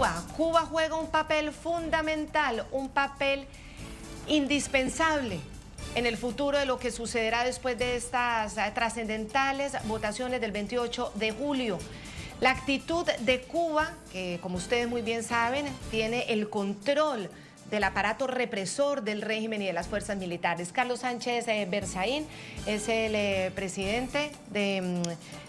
Cuba. Cuba juega un papel fundamental, un papel indispensable en el futuro de lo que sucederá después de estas trascendentales votaciones del 28 de julio. La actitud de Cuba, que como ustedes muy bien saben, tiene el control del aparato represor del régimen y de las fuerzas militares. Carlos Sánchez Berzaín es el presidente de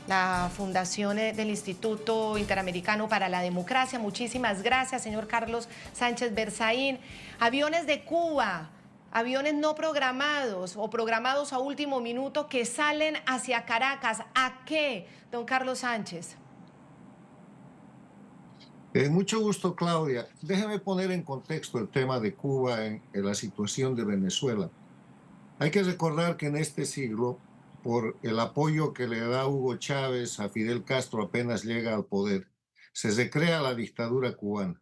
la fundación del Instituto Interamericano para la Democracia. Muchísimas gracias, señor Carlos Sánchez Berzaín. Aviones de Cuba, aviones no programados o programados a último minuto que salen hacia Caracas. ¿A qué, don Carlos Sánchez? Mucho gusto, Claudia. Déjeme poner en contexto el tema de Cuba en la situación de Venezuela. Hay que recordar que en este siglo, por el apoyo que le da Hugo Chávez a Fidel Castro apenas llega al poder, se recrea la dictadura cubana.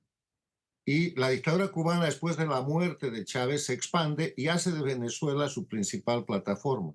Y la dictadura cubana, después de la muerte de Chávez, se expande y hace de Venezuela su principal plataforma.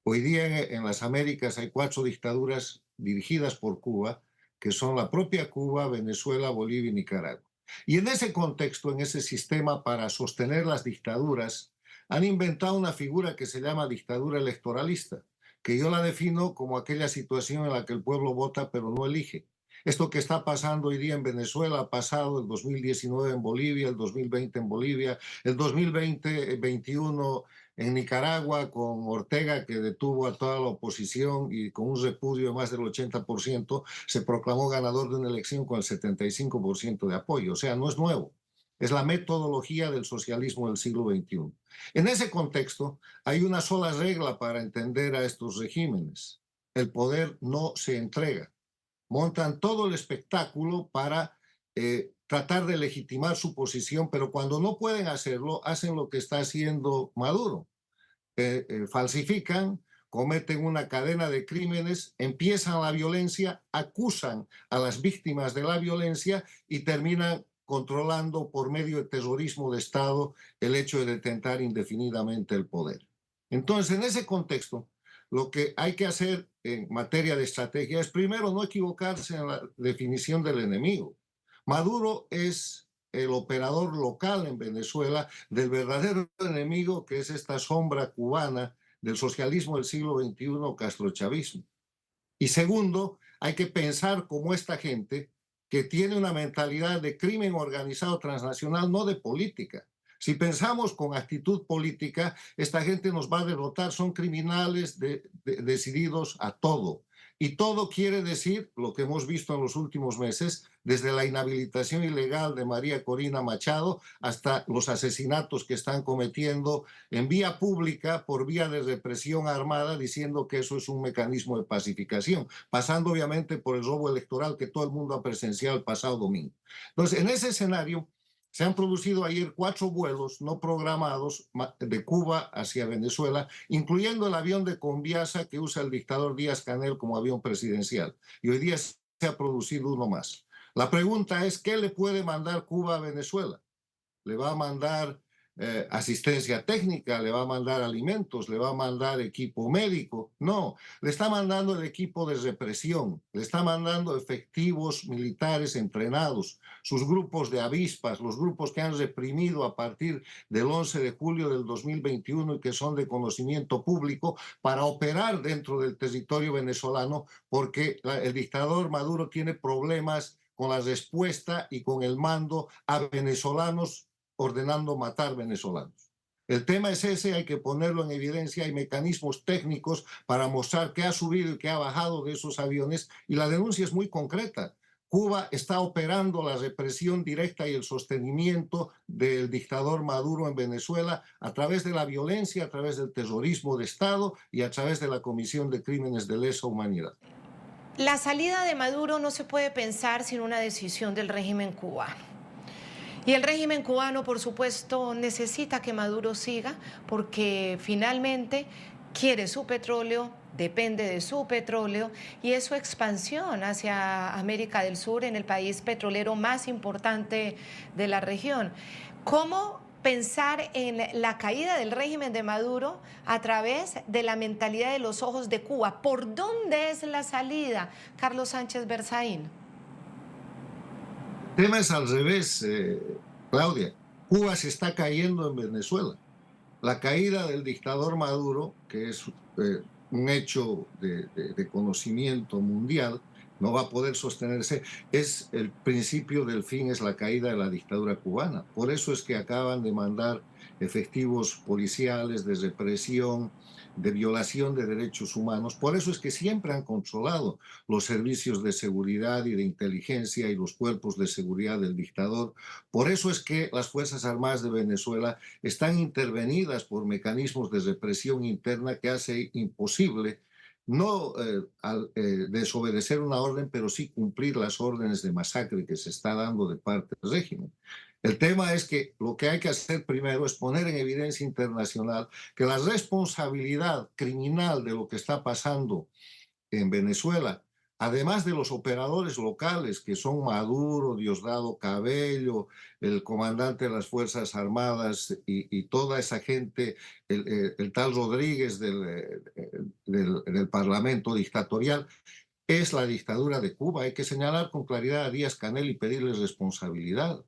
Hoy día en las Américas hay 4 dictaduras dirigidas por Cuba, que son la propia Cuba, Venezuela, Bolivia y Nicaragua. Y en ese contexto, en ese sistema para sostener las dictaduras, han inventado una figura que se llama dictadura electoralista, que yo la defino como aquella situación en la que el pueblo vota pero no elige. Esto que está pasando hoy día en Venezuela ha pasado el 2019 en Bolivia, el 2020 en Bolivia, el 2021 en Nicaragua con Ortega, que detuvo a toda la oposición y con un repudio de más del 80%, se proclamó ganador de una elección con el 75% de apoyo. O sea, no es nuevo. Es la metodología del socialismo del siglo XXI. En ese contexto, hay una sola regla para entender a estos regímenes. El poder no se entrega. Montan todo el espectáculo para tratar de legitimar su posición, pero cuando no pueden hacerlo, hacen lo que está haciendo Maduro. Falsifican, cometen una cadena de crímenes, empiezan la violencia, acusan a las víctimas de la violencia y terminan controlando por medio de terrorismo de Estado el hecho de detentar indefinidamente el poder. Entonces, en ese contexto, lo que hay que hacer en materia de estrategia es primero no equivocarse en la definición del enemigo. Maduro es el operador local en Venezuela del verdadero enemigo, que es esta sombra cubana del socialismo del siglo XXI, castrochavismo. Y segundo, hay que pensar como esta gente que tiene una mentalidad de crimen organizado transnacional, no de política. Si pensamos con actitud política, esta gente nos va a derrotar, son criminales decididos a todo. Y todo quiere decir lo que hemos visto en los últimos meses, desde la inhabilitación ilegal de María Corina Machado hasta los asesinatos que están cometiendo en vía pública por vía de represión armada, diciendo que eso es un mecanismo de pacificación, pasando obviamente por el robo electoral que todo el mundo ha presenciado el pasado domingo. Entonces, en ese escenario, se han producido ayer 4 vuelos no programados de Cuba hacia Venezuela, incluyendo el avión de Conviasa que usa el dictador Díaz-Canel como avión presidencial. Y hoy día se ha producido uno más. La pregunta es, ¿qué le puede mandar Cuba a Venezuela? ¿Le va a mandar asistencia técnica? ¿Le va a mandar alimentos? ¿Le va a mandar equipo médico? No, le está mandando el equipo de represión, le está mandando efectivos militares entrenados, sus grupos de avispas, los grupos que han reprimido a partir del 11 de julio del 2021 y que son de conocimiento público para operar dentro del territorio venezolano, porque el dictador Maduro tiene problemas con la respuesta y con el mando a venezolanos ordenando matar venezolanos. El tema es ese, hay que ponerlo en evidencia, hay mecanismos técnicos para mostrar qué ha subido y qué ha bajado de esos aviones, y la denuncia es muy concreta. Cuba está operando la represión directa y el sostenimiento del dictador Maduro en Venezuela a través de la violencia, a través del terrorismo de Estado y a través de la comisión de crímenes de lesa humanidad. La salida de Maduro no se puede pensar sin una decisión del régimen cubano. Y el régimen cubano, por supuesto, necesita que Maduro siga porque finalmente quiere su petróleo, depende de su petróleo y es su expansión hacia América del Sur, en el país petrolero más importante de la región. ¿Cómo pensar en la caída del régimen de Maduro a través de la mentalidad de los ojos de Cuba? ¿Por dónde es la salida, Carlos Sánchez Berzaín? tema es al revés, Claudia. Cuba se está cayendo en Venezuela. La caída del dictador Maduro, que es un hecho de conocimiento mundial, no va a poder sostenerse, es el principio del fin, es la caída de la dictadura cubana. Por eso es que acaban de mandar efectivos policiales de represión, de violación de derechos humanos. Por eso es que siempre han controlado los servicios de seguridad y de inteligencia y los cuerpos de seguridad del dictador. Por eso es que las Fuerzas Armadas de Venezuela están intervenidas por mecanismos de represión interna que hace imposible no desobedecer una orden, pero sí cumplir las órdenes de masacre que se está dando de parte del régimen. El tema es que lo que hay que hacer primero es poner en evidencia internacional que la responsabilidad criminal de lo que está pasando en Venezuela, además de los operadores locales que son Maduro, Diosdado Cabello, el comandante de las Fuerzas Armadas y toda esa gente, el tal Rodríguez del Parlamento dictatorial, es la dictadura de Cuba. Hay que señalar con claridad a Díaz-Canel y pedirles responsabilidad,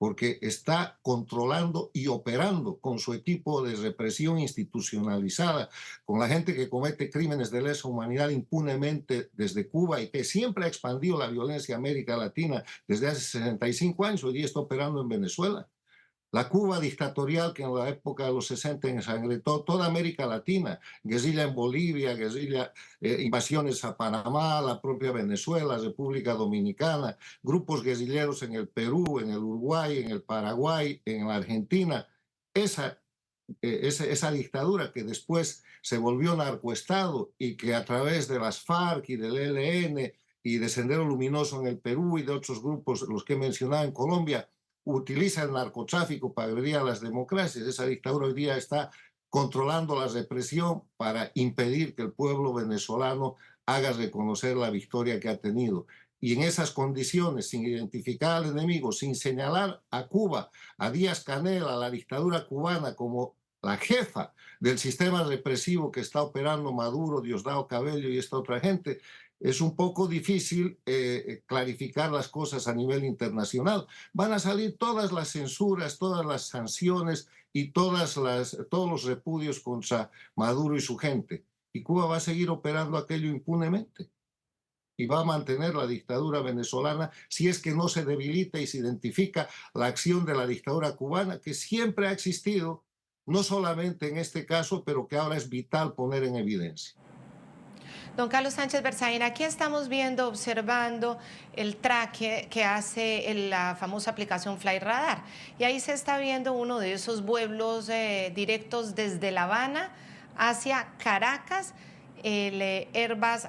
porque está controlando y operando con su equipo de represión institucionalizada, con la gente que comete crímenes de lesa humanidad impunemente desde Cuba y que siempre ha expandido la violencia en América Latina desde hace 65 años, hoy día está operando en Venezuela. La Cuba dictatorial que en la época de los 60 ensangrentó toda América Latina, guerrilla en Bolivia, guerrilla, invasiones a Panamá, la propia Venezuela, República Dominicana, grupos guerrilleros en el Perú, en el Uruguay, en el Paraguay, en la Argentina. Esa, esa dictadura que después se volvió narcoestado y que a través de las FARC y del ELN y de Sendero Luminoso en el Perú y de otros grupos, los que he mencionado en Colombia, utiliza el narcotráfico para agredir a las democracias. Esa dictadura hoy día está controlando la represión para impedir que el pueblo venezolano haga reconocer la victoria que ha tenido. Y en esas condiciones, sin identificar al enemigo, sin señalar a Cuba, a Díaz-Canel, a la dictadura cubana como la jefa del sistema represivo que está operando Maduro, Diosdado Cabello y esta otra gente, es un poco difícil clarificar las cosas a nivel internacional. Van a salir todas las censuras, todas las sanciones y todos los repudios contra Maduro y su gente. Y Cuba va a seguir operando aquello impunemente y va a mantener la dictadura venezolana si es que no se debilita y se identifica la acción de la dictadura cubana, que siempre ha existido, no solamente en este caso, pero que ahora es vital poner en evidencia. Don Carlos Sánchez Berzaín, aquí estamos viendo, observando el traque que hace la famosa aplicación Fly Radar. Y ahí se está viendo uno de esos vuelos directos desde La Habana hacia Caracas, el Airbus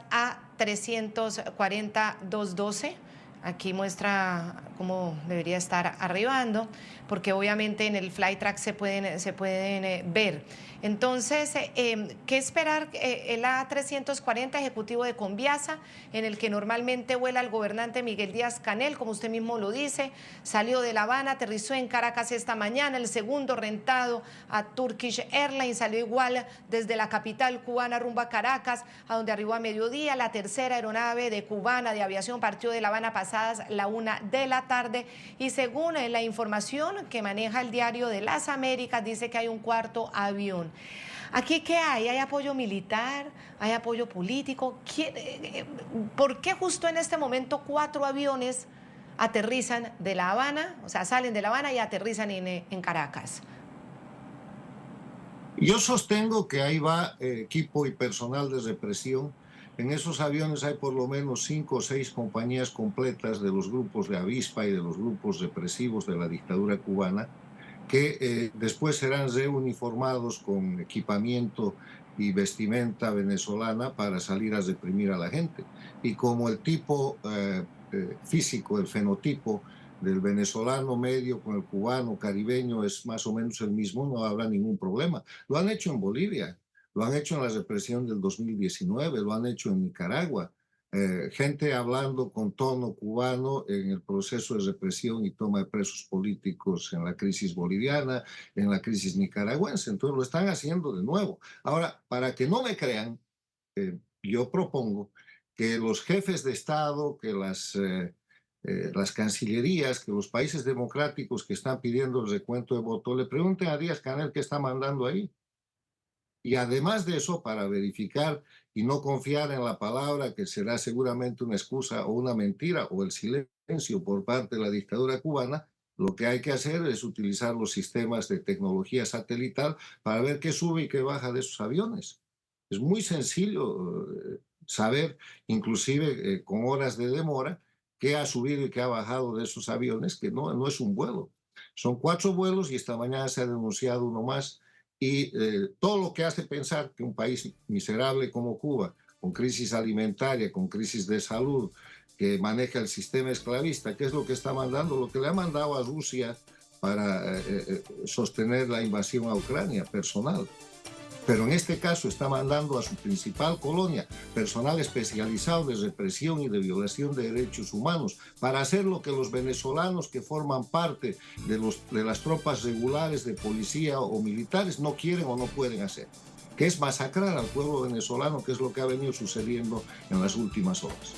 A340-212. Aquí muestra cómo debería estar arribando, porque obviamente en el Flytrack se pueden ver. Entonces, ¿qué esperar? El A340 ejecutivo de Conviasa, en el que normalmente vuela el gobernante Miguel Díaz-Canel, como usted mismo lo dice, salió de La Habana, aterrizó en Caracas esta mañana. El segundo rentado a Turkish Airlines salió igual desde la capital cubana rumbo a Caracas, a donde arribó a mediodía. La tercera aeronave de cubana de aviación partió de La Habana pasadas la 1 de la tarde, y según la información que maneja el Diario de las Américas, dice que hay un cuarto avión. ¿Aquí qué hay? ¿Hay apoyo militar? ¿Hay apoyo político? ¿Por qué justo en este momento 4 aviones aterrizan de La Habana, o sea, salen de La Habana y aterrizan en Caracas? Yo sostengo que ahí va equipo y personal de represión. En esos aviones hay por lo menos 5 o 6 compañías completas de los grupos de avispa y de los grupos represivos de la dictadura cubana, que después serán reuniformados con equipamiento y vestimenta venezolana para salir a reprimir a la gente. Y como el tipo físico, el fenotipo del venezolano medio con el cubano caribeño es más o menos el mismo, no habrá ningún problema. Lo han hecho en Bolivia, lo han hecho en la represión del 2019, lo han hecho en Nicaragua. Gente hablando con tono cubano en el proceso de represión y toma de presos políticos en la crisis boliviana, en la crisis nicaragüense. Entonces lo están haciendo de nuevo. Ahora, para que no me crean, yo propongo que los jefes de Estado, que las las cancillerías, que los países democráticos que están pidiendo el recuento de votos le pregunten a Díaz-Canel qué está mandando ahí. Y además de eso, para verificar y no confiar en la palabra, que será seguramente una excusa o una mentira o el silencio por parte de la dictadura cubana, lo que hay que hacer es utilizar los sistemas de tecnología satelital para ver qué sube y qué baja de esos aviones. Es muy sencillo saber, inclusive con horas de demora, qué ha subido y qué ha bajado de esos aviones, que no es un vuelo. Son 4 vuelos y esta mañana se ha denunciado uno más y todo lo que hace pensar que un país miserable como Cuba, con crisis alimentaria, con crisis de salud, que maneja el sistema esclavista, ¿qué es lo que está mandando? Lo que le ha mandado a Rusia para sostener la invasión a Ucrania, personal. Pero en este caso está mandando a su principal colonia personal especializado de represión y de violación de derechos humanos para hacer lo que los venezolanos que forman parte de las tropas regulares de policía o militares no quieren o no pueden hacer, que es masacrar al pueblo venezolano, que es lo que ha venido sucediendo en las últimas horas.